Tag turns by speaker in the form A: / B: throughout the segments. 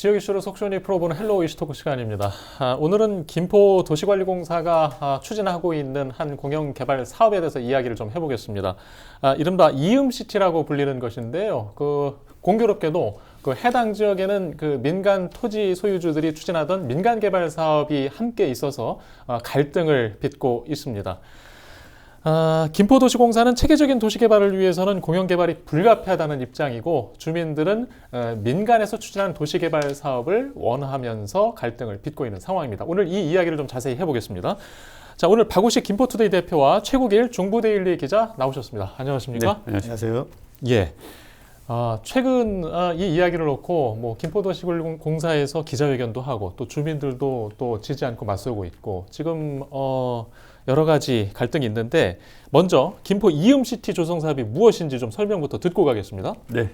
A: 지역 이슈를 속순위 풀어보는 헬로우 이슈토크 시간입니다. 오늘은 김포도시관리공사가 추진하고 있는 한 공영개발 사업에 대해서 이야기를 좀 해보겠습니다. 이른바 이음시티라고 불리는 것인데요. 공교롭게도 해당 지역에는 민간 토지 소유주들이 추진하던 민간 개발 사업이 함께 있어서 갈등을 빚고 있습니다. 김포도시공사는 체계적인 도시개발을 위해서는 공영개발이 불가피하다는 입장이고, 주민들은 민간에서 추진하는 도시개발 사업을 원하면서 갈등을 빚고 있는 상황입니다. 오늘 이 이야기를 좀 자세히 해보겠습니다. 자, 오늘 박우식 김포투데이 대표와 최국일 중부데일리 기자 나오셨습니다. 안녕하십니까?
B: 네, 안녕하세요.
A: 예. 최근 이 이야기를 놓고 김포도시공사에서 기자회견도 하고 또 주민들도 또 지지 않고 맞서고 있고, 지금 여러 가지 갈등이 있는데, 먼저 김포 이음시티 조성 사업이 무엇인지 좀 설명부터 듣고 가겠습니다.
B: 네.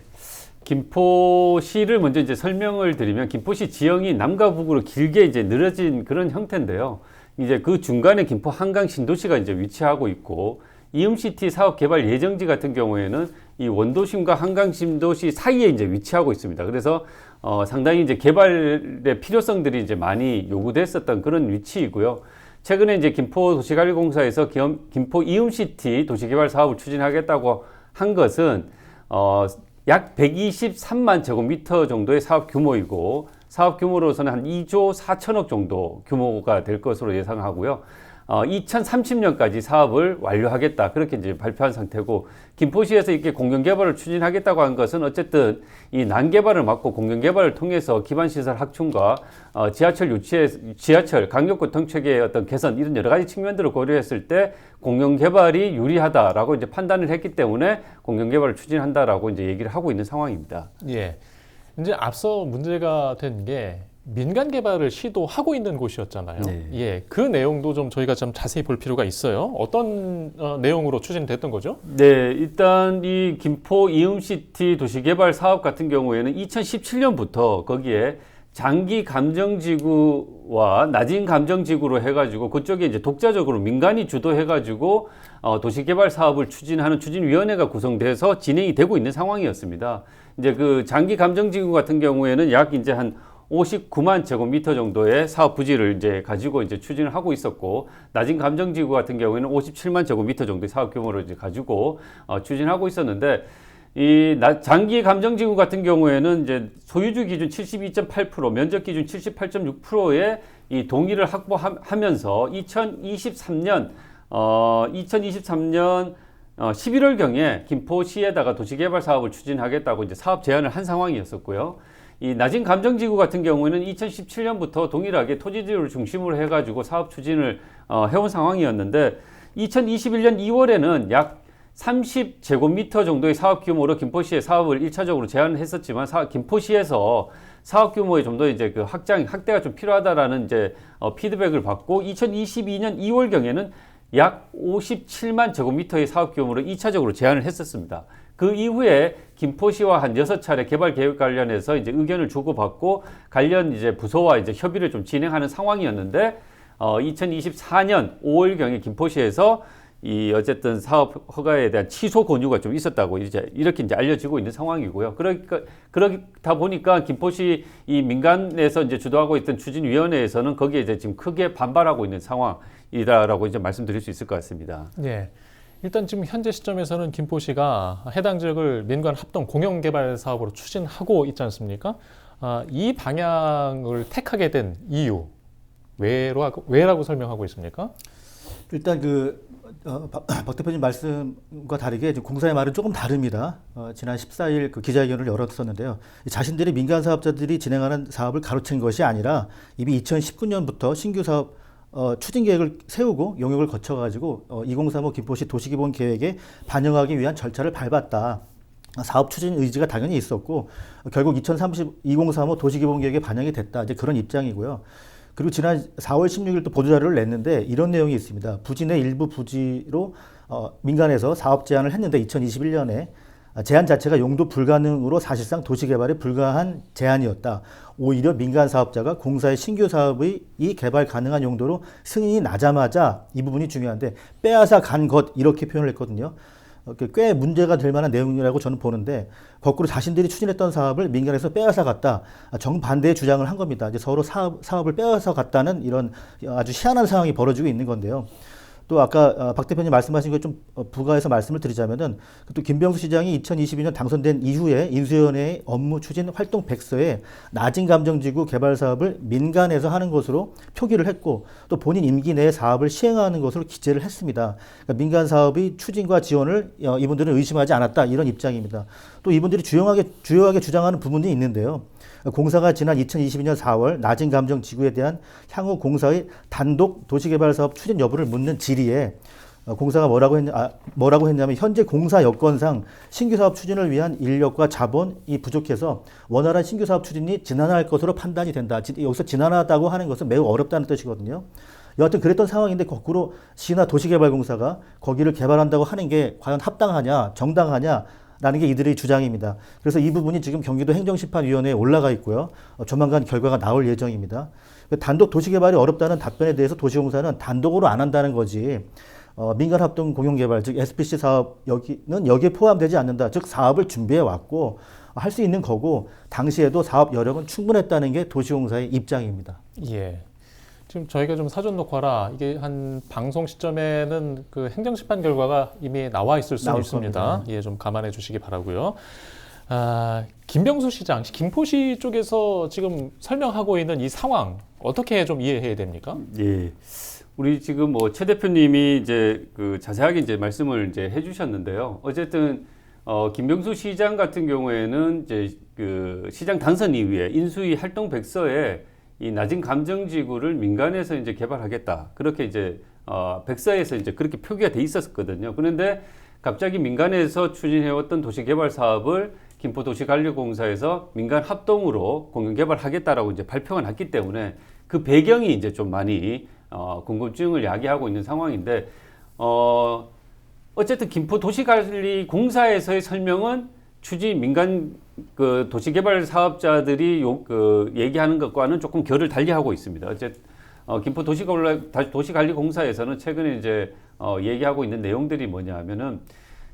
B: 김포시를 먼저 이제 설명을 드리면, 김포시 지형이 남과 북으로 길게 이제 늘어진 그런 형태인데요. 이제 그 중간에 김포 한강 신도시가 이제 위치하고 있고, 이음시티 사업 개발 예정지 같은 경우에는 이 원도심과 한강 신도시 사이에 이제 위치하고 있습니다. 그래서 상당히 이제 개발의 필요성들이 이제 많이 요구됐었던 그런 위치이고요. 최근에 이제 김포도시관리공사에서 김포 이음시티 도시개발 사업을 추진하겠다고 한 것은 약 123만 제곱미터 정도의 사업 규모이고, 사업 규모로서는 한 2조 4천억 정도 규모가 될 것으로 예상하고요. 2030년까지 사업을 완료하겠다, 그렇게 이제 발표한 상태고, 김포시에서 이렇게 공영개발을 추진하겠다고 한 것은 어쨌든 이 난개발을 막고 공영개발을 통해서 기반시설 확충과 지하철 강력교통체계의 어떤 개선, 이런 여러 가지 측면들을 고려했을 때 공영개발이 유리하다라고 이제 판단을 했기 때문에 공영개발을 추진한다라고 이제 얘기를 하고 있는 상황입니다.
A: 예. 이제 앞서 문제가 된 게 민간 개발을 시도하고 있는 곳이었잖아요.
B: 네.
A: 예, 그 내용도 좀 저희가 좀 자세히 볼 필요가 있어요. 어떤 내용으로 추진됐던 거죠?
B: 네, 일단 이 김포 이음시티 도시개발 사업 같은 경우에는 2017년부터 거기에 장기 감정지구와 낮은 감정지구로 해가지고 그쪽에 이제 독자적으로 민간이 주도해가지고 도시개발 사업을 추진하는 추진위원회가 구성돼서 진행이 되고 있는 상황이었습니다. 이제 그 장기 감정지구 같은 경우에는 약 이제 한 59만 제곱미터 정도의 사업 부지를 이제 가지고 이제 추진을 하고 있었고, 낮은 감정지구 같은 경우에는 57만 제곱미터 정도의 사업 규모를 이제 가지고 추진하고 있었는데, 이 장기 감정지구 같은 경우에는 이제 소유주 기준 72.8%, 면적 기준 78.6%의 이 동의를 확보하면서 2023년 11월경에 김포시에다가 도시개발 사업을 추진하겠다고 이제 사업 제안을 한 상황이었었고요. 이 낮은 감정지구 같은 경우에는 2017년부터 동일하게 토지지를 중심으로 해가지고 사업 추진을 해온 상황이었는데, 2021년 2월에는 약 30제곱미터 정도의 사업 규모로 김포시에 사업을 1차적으로 제안을 했었지만, 김포시에서 사업 규모에 좀 더 이제 확대가 좀 필요하다라는 이제 피드백을 받고, 2022년 2월경에는 약 57만 제곱미터의 사업 규모로 2차적으로 제안을 했었습니다. 그 이후에 김포시와 한 6차례 개발 계획 관련해서 이제 의견을 주고받고 관련 이제 부서와 이제 협의를 좀 진행하는 상황이었는데, 2024년 5월경에 김포시에서 이 어쨌든 사업 허가에 대한 취소 권유가 좀 있었다고 이렇게 이제 알려지고 있는 상황이고요. 그렇다 보니까 김포시 이 민간에서 이제 주도하고 있던 추진위원회에서는 거기에 이제 지금 크게 반발하고 있는 상황이다라고 이제 말씀드릴 수 있을 것 같습니다.
A: 네. 일단 지금 현재 시점에서는 김포시가 해당 지역을 민간 합동 공영개발 사업으로 추진하고 있지 않습니까? 이 방향을 택하게 된 이유, 왜라고 설명하고 있습니까?
C: 일단 박 대표님 말씀과 다르게 지금 공사의 말은 조금 다릅니다. 지난 14일 그 기자회견을 열었었는데요. 자신들이 민간 사업자들이 진행하는 사업을 가로챈 것이 아니라 이미 2019년부터 신규 사업 추진 계획을 세우고 용역을 거쳐가지고 2035 김포시 도시기본 계획에 반영하기 위한 절차를 밟았다. 사업 추진 의지가 당연히 있었고, 결국 2035 도시기본 계획에 반영이 됐다. 이제 그런 입장이고요. 그리고 지난 4월 16일 또 보도자료를 냈는데 이런 내용이 있습니다. 부지 내 일부 부지로 민간에서 사업 제안을 했는데 2021년에 제안 자체가 용도 불가능으로 사실상 도시개발에 불가한 제안이었다. 오히려 민간 사업자가 공사의 신규 사업의 이 개발 가능한 용도로 승인이 나자마자, 이 부분이 중요한데, 빼앗아 간 것, 이렇게 표현을 했거든요. 꽤 문제가 될 만한 내용이라고 저는 보는데 거꾸로 자신들이 추진했던 사업을 민간에서 빼앗아 갔다 정반대의 주장을 한 겁니다. 이제 서로 사업을 빼앗아 갔다는 이런 아주 희한한 상황이 벌어지고 있는 건데요. 또 아까 박 대표님 말씀하신 것 좀 부가해서 말씀을 드리자면은 또 김병수 시장이 2022년 당선된 이후에 인수위원회의 업무 추진 활동 백서에 낮은 감정지구 개발 사업을 민간에서 하는 것으로 표기를 했고 또 본인 임기 내에 사업을 시행하는 것으로 기재를 했습니다. 그러니까 민간 사업의 추진과 지원을 이분들은 의심하지 않았다 이런 입장입니다. 또 이분들이 주요하게 주장하는 부분이 있는데요. 공사가 지난 2022년 4월 낮은 감정 지구에 대한 향후 공사의 단독 도시개발 사업 추진 여부를 묻는 질의에 공사가 뭐라고 했냐면 현재 공사 여건상 신규 사업 추진을 위한 인력과 자본이 부족해서 원활한 신규 사업 추진이 지난할 것으로 판단이 된다. 여기서 지난하다고 하는 것은 매우 어렵다는 뜻이거든요. 여하튼 그랬던 상황인데 거꾸로 시나 도시개발공사가 거기를 개발한다고 하는 게 과연 합당하냐, 정당하냐 라는 게 이들의 주장입니다. 그래서 이 부분이 지금 경기도 행정심판위원회에 올라가 있고요. 조만간 결과가 나올 예정입니다. 단독 도시개발이 어렵다는 답변에 대해서 도시공사는 단독으로 안 한다는 거지 민간합동공용개발 즉 SPC 사업 여기에 포함되지 않는다. 즉 사업을 준비해 왔고 할 수 있는 거고 당시에도 사업 여력은 충분했다는 게 도시공사의 입장입니다.
A: 예. 지금 저희가 좀 사전 녹화라 이게 한 방송 시점에는 그 행정심판 결과가 이미 나와 있을 수 있습니다. 예, 좀 감안해 주시기 바라고요. 김병수 시장, 김포시 쪽에서 지금 설명하고 있는 이 상황 어떻게 좀 이해해야 됩니까?
B: 예. 우리 지금 뭐 최 대표님이 이제 그 자세하게 이제 말씀을 이제 해주셨는데요. 어쨌든 김병수 시장 같은 경우에는 이제 그 시장 당선 이후에 인수위 활동 백서에 이 낮은 감정지구를 민간에서 이제 개발하겠다. 그렇게 이제 백서에서 이제 그렇게 표기가 돼 있었거든요. 그런데 갑자기 민간에서 추진해왔던 도시개발 사업을 김포도시관리공사에서 민간 합동으로 공영개발하겠다라고 이제 발표가 났기 때문에 그 배경이 이제 좀 많이 궁금증을 야기하고 있는 상황인데 어쨌든 김포도시관리공사에서의 설명은 추진 민간 그 도시개발 사업자들이 얘기하는 것과는 조금 결을 달리하고 있습니다. 어쨌든 김포도시관리공사에서는 최근에 이제 얘기하고 있는 내용들이 뭐냐면은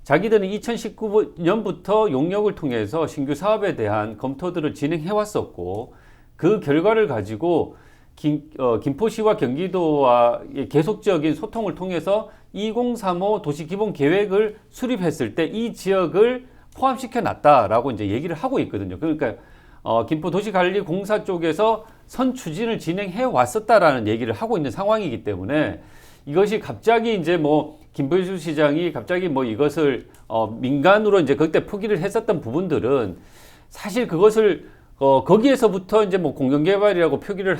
B: 자기들은 2019년부터 용역을 통해서 신규 사업에 대한 검토들을 진행해 왔었고 그 결과를 가지고 김포시와 경기도와의 계속적인 소통을 통해서 2035 도시기본계획을 수립했을 때 이 지역을 포함시켜 놨다라고 이제 얘기를 하고 있거든요. 그러니까 김포도시관리공사 쪽에서 선추진을 진행해 왔었다라는 얘기를 하고 있는 상황이기 때문에 이것이 갑자기 이제 뭐 김병수 시장이 갑자기 뭐 이것을 민간으로 이제 그때 포기를 했었던 부분들은 사실 그것을 거기에서부터 이제 뭐 공영개발이라고 표기를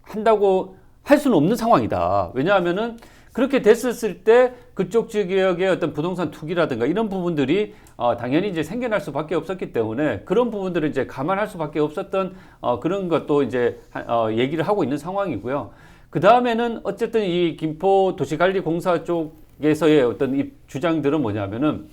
B: 한다고 할 수는 없는 상황이다. 왜냐하면은 그렇게 됐었을 때 그쪽 지역의 어떤 부동산 투기라든가 이런 부분들이 당연히 이제 생겨날 수밖에 없었기 때문에 그런 부분들을 이제 감안할 수밖에 없었던 그런 것도 이제 얘기를 하고 있는 상황이고요. 그 다음에는 어쨌든 이 김포도시관리공사 쪽에서의 어떤 이 주장들은 뭐냐면은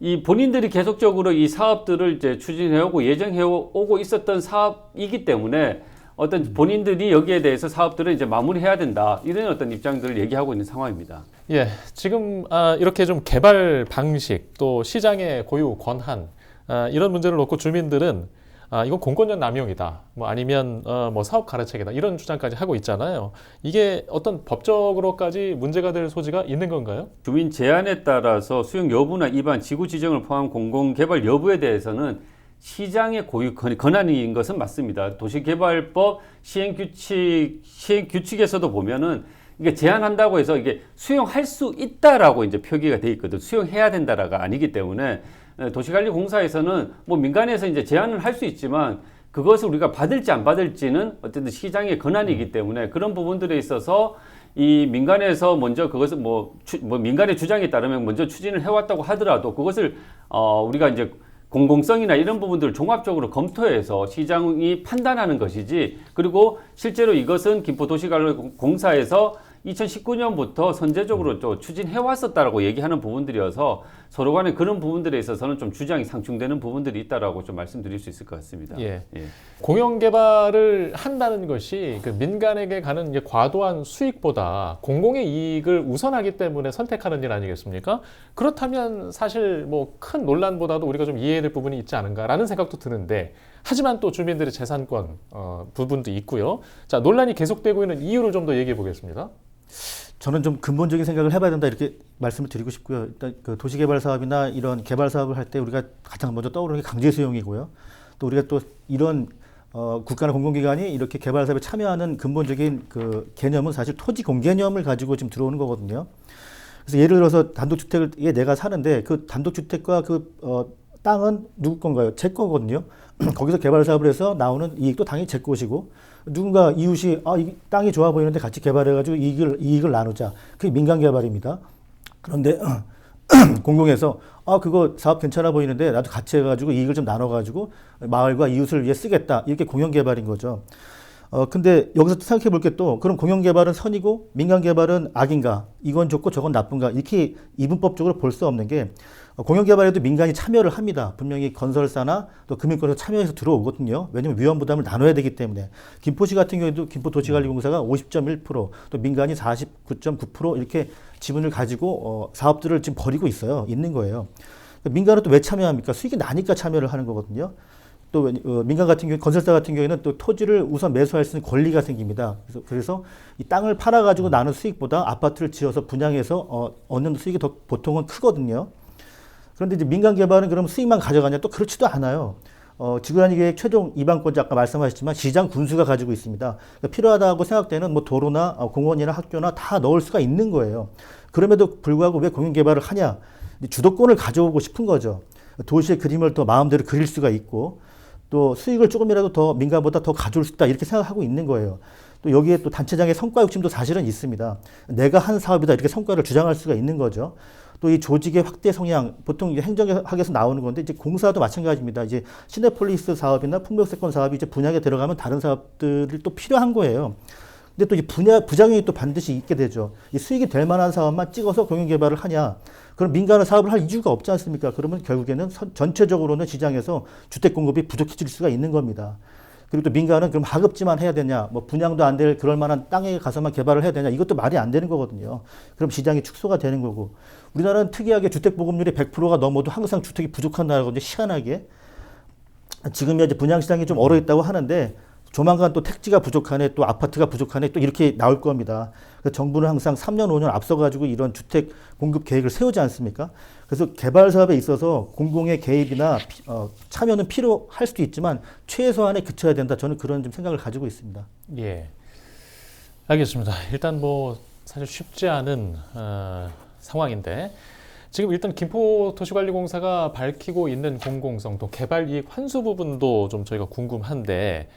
B: 이 본인들이 계속적으로 이 사업들을 이제 추진해오고 예정해오고 있었던 사업이기 때문에 어떤 본인들이 여기에 대해서 사업들을 이제 마무리해야 된다. 이런 어떤 입장들을 얘기하고 있는 상황입니다.
A: 예, 지금 이렇게 좀 개발 방식 또 시장의 고유 권한 이런 문제를 놓고 주민들은 이건 공권력 남용이다. 뭐 아니면 뭐 사업 가르치기다. 이런 주장까지 하고 있잖아요. 이게 어떤 법적으로까지 문제가 될 소지가 있는 건가요? 주민
B: 제한에 따라서 수용 여부나 입안, 지구 지정을 포함 공공개발 여부에 대해서는 시장의 고유 권한인 것은 맞습니다. 도시개발법 시행규칙에서도 보면은 이게 제한한다고 해서 이게 수용할 수 있다라고 이제 표기가 돼 있거든. 수용해야 된다라가 아니기 때문에 도시관리공사에서는 뭐 민간에서 이제 제한을 할 수 있지만 그것을 우리가 받을지 안 받을지는 어쨌든 시장의 권한이기 때문에 그런 부분들에 있어서 이 민간에서 먼저 그것을 뭐 민간의 주장에 따르면 먼저 추진을 해왔다고 하더라도 그것을 우리가 이제 공공성이나 이런 부분들을 종합적으로 검토해서 시장이 판단하는 것이지 그리고 실제로 이것은 김포도시관리공사에서 2019년부터 선제적으로 또 추진해 왔었다라고 얘기하는 부분들이어서 서로 간에 그런 부분들에 있어서는 좀 주장이 상충되는 부분들이 있다라고 좀 말씀드릴 수 있을 것 같습니다.
A: 예. 공영 개발을 한다는 것이 그 민간에게 가는 이제 과도한 수익보다 공공의 이익을 우선하기 때문에 선택하는 일 아니겠습니까? 그렇다면 사실 뭐 큰 논란보다도 우리가 좀 이해해야 될 부분이 있지 않은가라는 생각도 드는데, 하지만 또 주민들의 재산권 부분도 있고요. 자, 논란이 계속되고 있는 이유를 좀 더 얘기해 보겠습니다.
C: 저는 좀 근본적인 생각을 해봐야 된다 이렇게 말씀을 드리고 싶고요. 일단 그 도시개발 사업이나 이런 개발 사업을 할 때 우리가 가장 먼저 떠오르는 게 강제 수용이고요. 또 우리가 또 이런 국가나 공공기관이 이렇게 개발 사업에 참여하는 근본적인 그 개념은 사실 토지 공개념을 가지고 지금 들어오는 거거든요. 그래서 예를 들어서 단독주택에 내가 사는데 그 단독주택과 땅은 누구 건가요? 제 거거든요. 거기서 개발 사업을 해서 나오는 이익도 당연히 제 것이고, 누군가 이웃이 이 땅이 좋아 보이는데 같이 개발해가지고 이익을 나누자. 그게 민간 개발입니다. 그런데 공공에서 그거 사업 괜찮아 보이는데 나도 같이 해가지고 이익을 좀 나눠가지고 마을과 이웃을 위해 쓰겠다. 이렇게 공영 개발인 거죠. 근데 여기서 생각해 볼 게 또, 그럼 공영 개발은 선이고 민간 개발은 악인가? 이건 좋고 저건 나쁜가? 이렇게 이분법적으로 볼 수 없는 게, 공영 개발에도 민간이 참여를 합니다. 분명히 건설사나 또 금융권에서 참여해서 들어오거든요. 왜냐하면 위험 부담을 나눠야 되기 때문에. 김포시 같은 경우에도 김포도시관리공사가 50.1%, 또 민간이 49.9% 이렇게 지분을 가지고 사업들을 지금 벌이고 있는 거예요. 민간은 또 왜 참여합니까? 수익이 나니까 참여를 하는 거거든요. 또 민간 같은 경우, 건설사 같은 경우에는 또 토지를 우선 매수할 수 있는 권리가 생깁니다. 그래서 이 땅을 팔아가지고 나는 수익보다 아파트를 지어서 분양해서 얻는 수익이 더 보통은 크거든요. 그런데 이제 민간 개발은 그럼 수익만 가져가냐? 또 그렇지도 않아요. 지구단위계획 최종 입안권자 아까 말씀하셨지만 시장 군수가 가지고 있습니다. 그러니까 필요하다고 생각되는 뭐 도로나 공원이나 학교나 다 넣을 수가 있는 거예요. 그럼에도 불구하고 왜 공영 개발을 하냐? 주도권을 가져오고 싶은 거죠. 도시의 그림을 더 마음대로 그릴 수가 있고, 또 수익을 조금이라도 더 민간보다 더 가져올 수 있다 이렇게 생각하고 있는 거예요. 또 여기에 또 단체장의 성과 욕심도 사실은 있습니다. 내가 한 사업이다 이렇게 성과를 주장할 수가 있는 거죠. 또 이 조직의 확대 성향, 보통 이제 행정학에서 나오는 건데, 이제 공사도 마찬가지입니다. 이제 시내폴리스 사업이나 풍력세권 사업이 이제 분양에 들어가면 다른 사업들이 또 필요한 거예요. 근데 또 이 부작용이 또 반드시 있게 되죠. 이 수익이 될 만한 사업만 찍어서 공영 개발을 하냐? 그럼 민간은 사업을 할 이유가 없지 않습니까? 그러면 결국에는 전체적으로는 시장에서 주택 공급이 부족해질 수가 있는 겁니다. 그리고 또 민간은 그럼 하급지만 해야 되냐? 뭐 분양도 안 될 그럴 만한 땅에 가서만 개발을 해야 되냐? 이것도 말이 안 되는 거거든요. 그럼 시장이 축소가 되는 거고. 우리나라는 특이하게 주택 보급률이 100%가 넘어도 항상 주택이 부족한 나라거든요. 희한하게. 지금 이제 분양 시장이 좀 얼어 있다고 하는데, 조만간 또 택지가 부족하네, 또 아파트가 부족하네, 또 이렇게 나올 겁니다. 그래서 정부는 항상 3년, 5년 앞서가지고 이런 주택 공급 계획을 세우지 않습니까? 그래서 개발 사업에 있어서 공공의 개입이나 참여는 필요할 수도 있지만 최소한에 그쳐야 된다. 저는 그런 좀 생각을 가지고 있습니다.
A: 예, 알겠습니다. 일단 뭐 사실 쉽지 않은 상황인데, 지금 일단 김포도시관리공사가 밝히고 있는 공공성, 또 개발이익 환수 부분도 좀 저희가 궁금한데,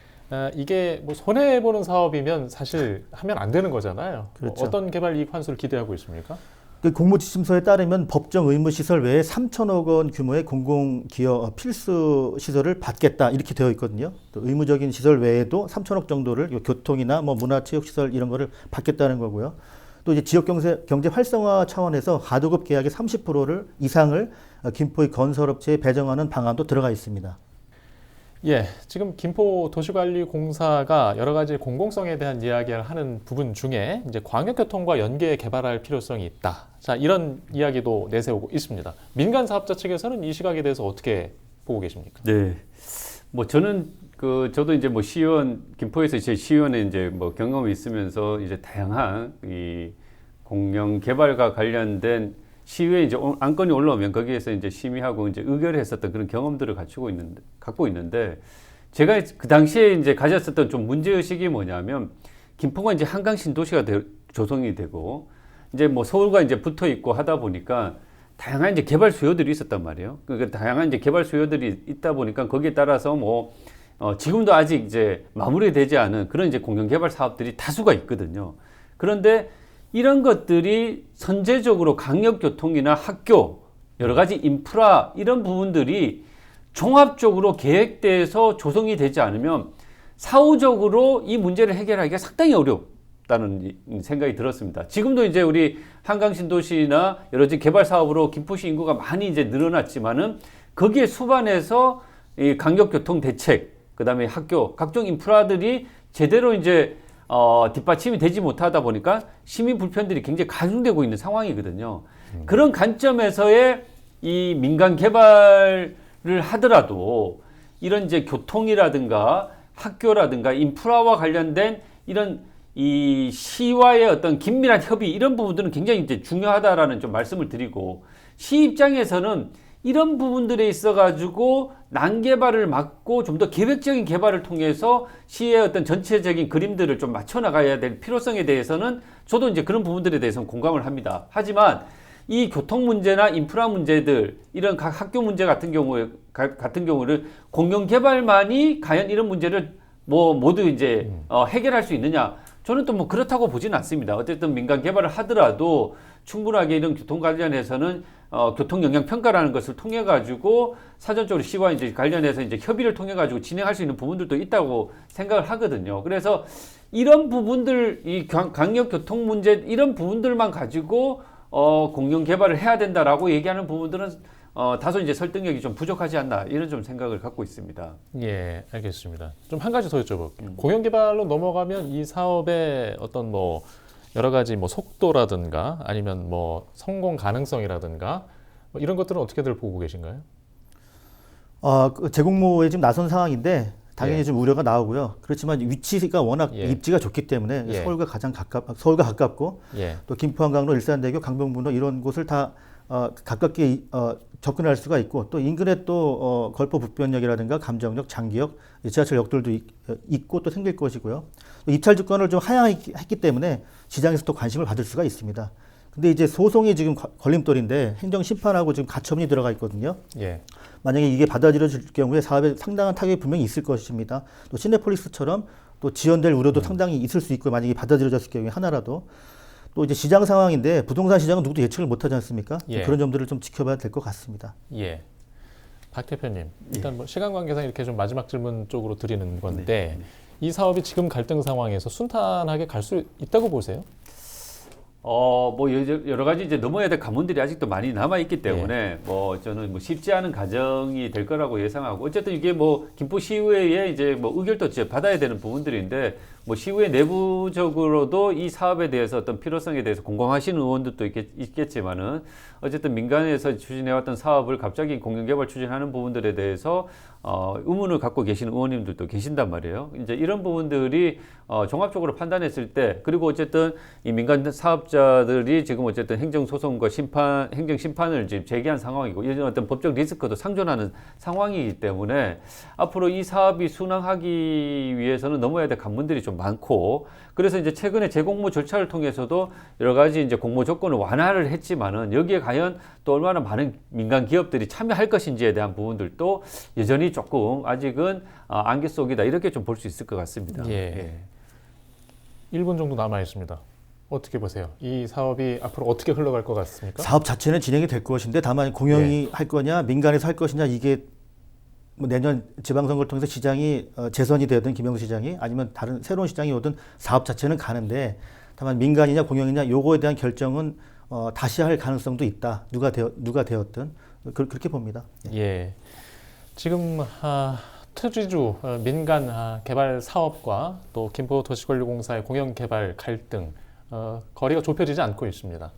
A: 이게 뭐 손해보는 사업이면 사실 하면 안 되는 거잖아요.
C: 그렇죠.
A: 어떤 개발이익 환수를 기대하고 있습니까?
C: 그 공모지침서에 따르면 법정 의무 시설 외에 3천억 원 규모의 공공기여 필수 시설을 받겠다 이렇게 되어 있거든요. 또 의무적인 시설 외에도 3천억 정도를 교통이나 뭐 문화체육시설 이런 거를 받겠다는 거고요. 또 이제 지역 경제 활성화 차원에서 하도급 계약의 30%를 이상을 김포의 건설업체에 배정하는 방안도 들어가 있습니다.
A: 예, 지금 김포도시관리공사가 여러 가지 공공성에 대한 이야기를 하는 부분 중에 이제 광역교통과 연계 개발할 필요성이 있다. 자, 이런 이야기도 내세우고 있습니다. 민간 사업자 측에서는 이 시각에 대해서 어떻게 보고 계십니까?
B: 네, 뭐 저는 저도 이제 뭐 시의원, 김포에서 제 시의원에 이제 뭐 경험이 있으면서 이제 다양한 이 공영 개발과 관련된 시의회 이제 안건이 올라오면 거기에서 이제 심의하고 이제 의결을 했었던 그런 경험들을 갖고 있는데, 제가 그 당시에 이제 가졌었던 좀 문제의식이 뭐냐면, 김포가 이제 한강 신도시가 조성이 되고, 이제 뭐 서울과 이제 붙어 있고 하다 보니까 다양한 이제 개발 수요들이 있었단 말이에요. 그러니까 다양한 이제 개발 수요들이 있다 보니까 거기에 따라서 뭐, 지금도 아직 이제 마무리되지 않은 그런 이제 공영 개발 사업들이 다수가 있거든요. 그런데 이런 것들이 선제적으로 강력교통이나 학교, 여러 가지 인프라 이런 부분들이 종합적으로 계획돼서 조성이 되지 않으면 사후적으로 이 문제를 해결하기가 상당히 다는 생각이 들었습니다. 지금도 이제 우리 한강 신도시나 여러 지 개발 사업으로 김포시 인구가 많이 이제 늘어났지만은 거기에 수반해서 이 강력교통 대책, 그다음에 학교, 각종 인프라들이 제대로 이제 뒷받침이 되지 못하다 보니까 시민 불편들이 굉장히 가중되고 있는 상황이거든요. 그런 관점에서의 이 민간 개발을 하더라도 이런 이제 교통이라든가 학교라든가 인프라와 관련된 이런 이 시와의 어떤 긴밀한 협의 이런 부분들은 굉장히 이제 중요하다라는 좀 말씀을 드리고, 시 입장에서는 이런 부분들에 있어 가지고 난개발을 막고 좀 더 계획적인 개발을 통해서 시의 어떤 전체적인 그림들을 좀 맞춰 나가야 될 필요성에 대해서는 저도 이제 그런 부분들에 대해서는 공감을 합니다. 하지만 이 교통 문제나 인프라 문제들, 이런 각 학교 문제 같은 경우를 공영 개발만이 과연 이런 문제를 뭐 모두 이제 해결할 수 있느냐? 저는 또 뭐 그렇다고 보지는 않습니다. 어쨌든 민간 개발을 하더라도 충분하게 이런 교통 관련해서는 교통 영향 평가라는 것을 통해 가지고 사전적으로 시와 이제 관련해서 이제 협의를 통해 가지고 진행할 수 있는 부분들도 있다고 생각을 하거든요. 그래서 이런 부분들, 이 강력 교통 문제 이런 부분들만 가지고 공영 개발을 해야 된다라고 얘기하는 부분들은 다소 이제 설득력이 좀 부족하지 않나, 이런 좀 생각을 갖고 있습니다.
A: 예, 알겠습니다. 좀 한 가지 더 여쭤볼게요. 공영 개발로 넘어가면 이 사업의 어떤 뭐 여러 가지 뭐 속도라든가 아니면 뭐 성공 가능성이라든가 뭐 이런 것들은 어떻게들 보고 계신가요?
C: 그 재공모에 지금 나선 상황인데 당연히
A: 예.
C: 좀 우려가 나오고요. 그렇지만 위치가 워낙
A: 예.
C: 입지가 좋기 때문에
A: 예.
C: 서울과 가깝고
A: 예,
C: 또 김포 한강로, 일산대교, 강변북로 이런 곳을 다 가깝게 접근할 수가 있고, 또 인근에 또 걸포 북변역이라든가 감정역, 장기역, 지하철역들도 있고 또 생길 것이고요. 또 입찰주권을 좀 하향했기 때문에 시장에서 또 관심을 받을 수가 있습니다. 근데 이제 소송이 지금 걸림돌인데 행정심판하고 지금 가처분이 들어가 있거든요.
A: 예,
C: 만약에 이게 받아들여질 경우에 사업에 상당한 타격이 분명히 있을 것입니다. 또 시내폴리스처럼 또 지연될 우려도 상당히 있을 수 있고, 만약에 받아들여졌을 경우에 하나라도. 또 이제 시장 상황인데 부동산 시장은 누구도 예측을 못하지 않습니까?
A: 예.
C: 그런 점들을 좀 지켜봐야 될 것 같습니다.
A: 예. 박 대표님, 일단 뭐 시간 관계상 이렇게 좀 마지막 질문 쪽으로 드리는 건데 이 사업이 지금 갈등 상황에서 순탄하게 갈 수 있다고 보세요?
B: 뭐 여러 가지 이제 넘어야 될 관문들이 아직도 많이 남아 있기 때문에 뭐 저는 뭐 쉽지 않은 과정이 될 거라고 예상하고, 어쨌든 이게 뭐 김포시의회에 이제 뭐 의결도 이제 받아야 되는 부분들인데, 뭐 시의회 내부적으로도 이 사업에 대해서 어떤 필요성에 대해서 공감하시는 의원들도 있겠지만은 어쨌든 민간에서 추진해왔던 사업을 갑자기 공영개발 추진하는 부분들에 대해서 의문을 갖고 계시는 의원님들도 계신단 말이에요. 이제 이런 부분들이 종합적으로 판단했을 때, 그리고 어쨌든 이 민간 사업자들이 지금 어쨌든 행정소송과 행정심판을 지금 제기한 상황이고, 이런 어떤 법적 리스크도 상존하는 상황이기 때문에 앞으로 이 사업이 순항하기 위해서는 넘어야 될 관문들이 좀 많고, 그래서 이제 최근에 재공모 절차를 통해서도 여러 가지 이제 공모 조건을 완화를 했지만은 여기에 과연 또 얼마나 많은 민간 기업들이 참여할 것인지에 대한 부분들도 여전히 조금 아직은 안개 속이다, 이렇게 좀 볼 수 있을 것 같습니다.
A: 예. 1분 정도 남아 있습니다. 어떻게 보세요? 이 사업이 앞으로 어떻게 흘러갈 것 같습니까?
C: 사업 자체는 진행이 될 것인데, 다만 공영이 할 거냐 민간에서 할 것이냐, 이게 뭐 내년 지방선거를 통해서 시장이 재선이 되든 김영수 시장이 아니면 다른 새로운 시장이 오든 사업 자체는 가는데, 다만 민간이냐 공영이냐 요거에 대한 결정은 다시 할 가능성도 있다. 누가 되었든 그렇게 봅니다.
A: 예. 지금 토지주 민간 개발 사업과 또 김포도시관리공사의 공영 개발 갈등, 거리가 좁혀지지 않고 있습니다.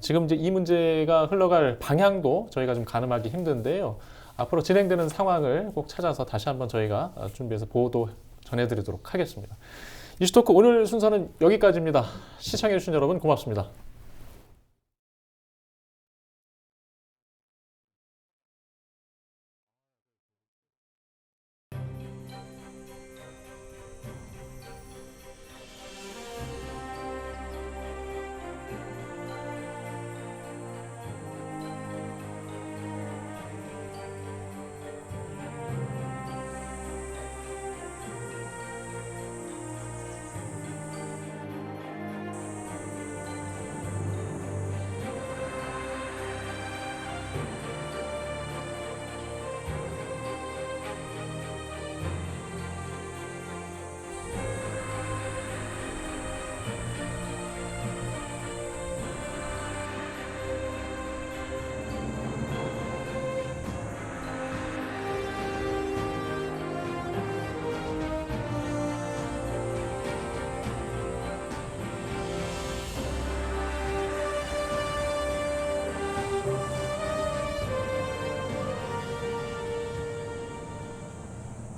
A: 지금 이제 이 문제가 흘러갈 방향도 저희가 좀 가늠하기 힘든데요. 앞으로 진행되는 상황을 꼭 찾아서 다시 한번 저희가 준비해서 보도 전해드리도록 하겠습니다. 이슈토크 오늘 순서는 여기까지입니다. 시청해주신 여러분 고맙습니다.